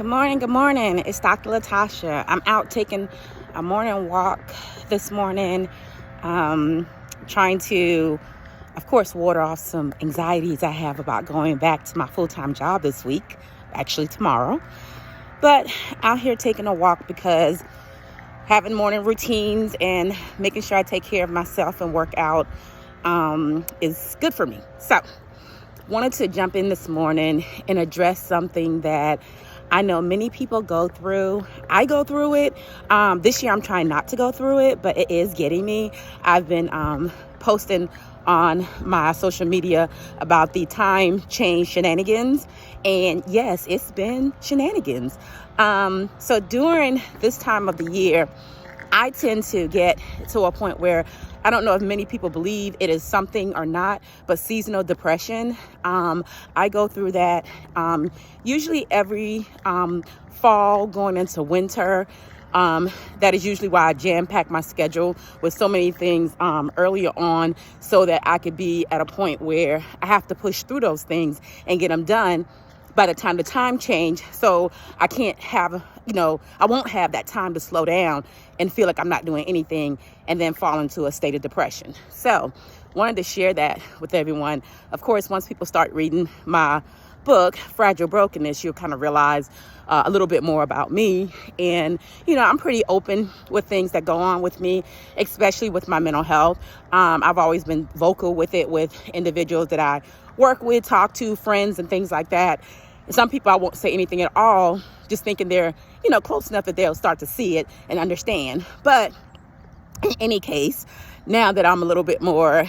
Good morning. Good morning. It's Dr. Latasha. I'm out taking a morning walk this morning, trying to, of course, water off some anxieties I have about going back to my full-time job this week, actually tomorrow. But out here taking a walk because having morning routines and making sure I take care of myself and work out is good for me. So wanted to jump in this morning and address something that I know many people go through. I go through it. This year I'm trying not to go through it, but it is getting me. I've been posting on my social media about the time change shenanigans. And yes, it's been shenanigans. So during this time of the year, I tend to get to a point where I don't know if many people believe it is something or not, but seasonal depression. I go through that usually every fall going into winter. That is usually why I jam-pack my schedule with so many things earlier on so that I could be at a point where I have to push through those things and get them done by the time the time change. So I can't have, I won't have that time to slow down and feel like I'm not doing anything and then fall into a state of depression. So wanted to share that with everyone. Of course, once people start reading my book, Fragile Brokenness, you'll kind of realize a little bit more about me. And, I'm pretty open with things that go on with me, especially with my mental health. I've always been vocal with it with individuals that I work with, talk to, friends and things like that. And some people I won't say anything at all, just thinking they're, close enough that they'll start to see it and understand. But in any case, now that I'm a little bit more,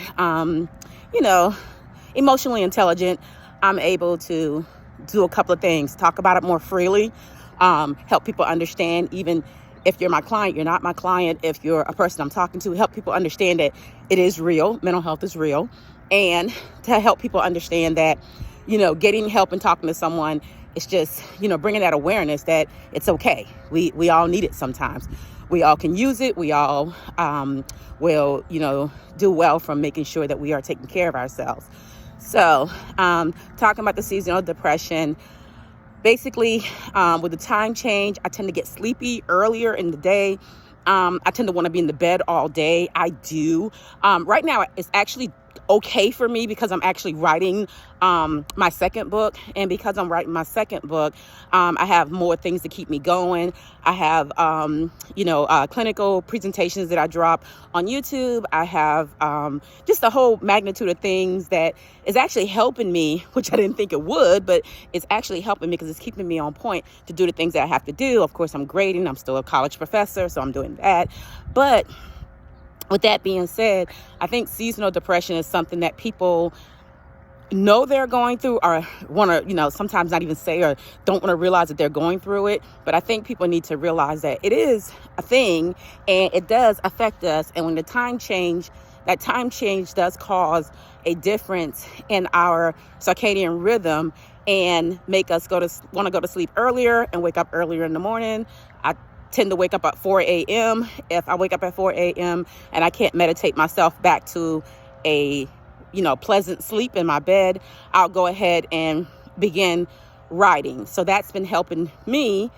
emotionally intelligent, I'm able to do a couple of things, talk about it more freely, help people understand, even if you're my client, you're not my client, if you're a person I'm talking to, help people understand that it is real, mental health is real, and to help people understand that, getting help and talking to someone is just, bringing that awareness that it's okay. We all need it sometimes. We all can use it. We all will, do well from making sure that we are taking care of ourselves. So talking about the seasonal depression, basically with the time change, I tend to get sleepy earlier in the day. I tend to want to be in the bed all day. I do. Right now, it's actually okay for me because I'm actually writing my second book. And because I'm writing my second book, I have more things to keep me going. I have, clinical presentations that I drop on YouTube. I have just a whole magnitude of things that is actually helping me, which I didn't think it would, but it's actually helping me because it's keeping me on point to do the things that I have to do. Of course, I'm grading. I'm still a college professor, so I'm doing that. But with that being said, I think seasonal depression is something that people know they're going through or want to, sometimes not even say or don't want to realize that they're going through it. But I think people need to realize that it is a thing and it does affect us. And when that time change does cause a difference in our circadian rhythm and make us want to go to sleep earlier and wake up earlier in the morning. I tend to wake up at 4 a.m. If I wake up at 4 a.m. and I can't meditate myself back to a, pleasant sleep in my bed, I'll go ahead and begin writing. So that's been helping me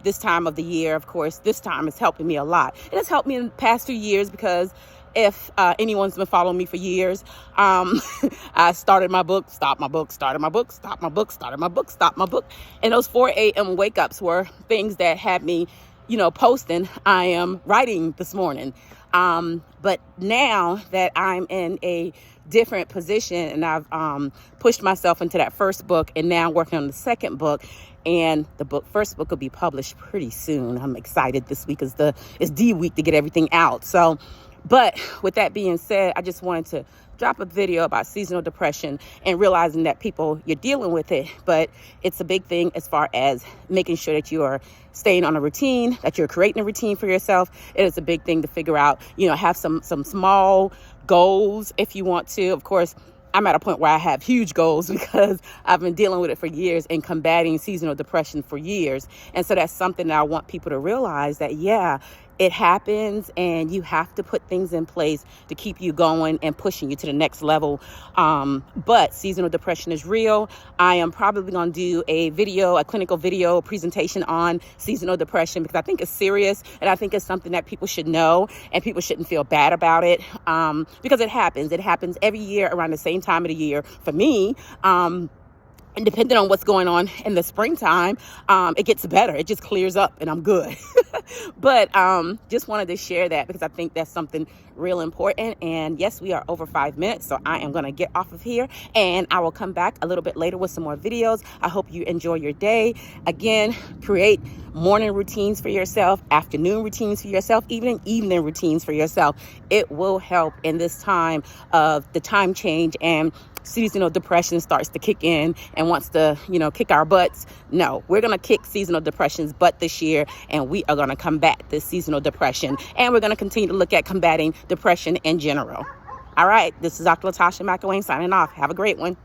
this time of the year. Of course, this time is helping me a lot. It has helped me in the past few years because if anyone's been following me for years, I started my book, stopped my book, started my book, stopped my book, started my book, stopped my book. And those 4 a.m. wake-ups were things that had me, posting, I am writing this morning. But now that I'm in a different position and I've pushed myself into that first book and now working on the second book, and the first book will be published pretty soon. I'm excited. This week is D week to get everything out. So, but with that being said, I just wanted to drop a video about seasonal depression and realizing that you're dealing with it, but it's a big thing as far as making sure that you are staying on a routine, that you're creating a routine for yourself. It is a big thing to figure out, have some small goals if you want to. Of course, I'm at a point where I have huge goals because I've been dealing with it for years and combating seasonal depression for years. And so that's something that I want people to realize that, it happens, and you have to put things in place to keep you going and pushing you to the next level. But seasonal depression is real. I am probably going to do a clinical video presentation on seasonal depression, because I think it's serious, and I think it's something that people should know, and people shouldn't feel bad about it, because it happens. It happens every year around the same time of the year for me. And depending on what's going on in the springtime, it gets better. It just clears up and I'm good. But just wanted to share that, because I think that's something real important. And yes, we are over 5 minutes, so I am going to get off of here, and I will come back a little bit later with some more videos. I hope you enjoy your day. Again, create morning routines for yourself, afternoon routines for yourself, even evening routines for yourself. It will help in this time of the time change, and seasonal depression starts to kick in and wants to, kick our butts. No, we're going to kick seasonal depression's butt this year, and we are going to combat this seasonal depression, and we're going to continue to look at combating depression in general. All right, this is Dr. Latasha McElwain signing off. Have a great one.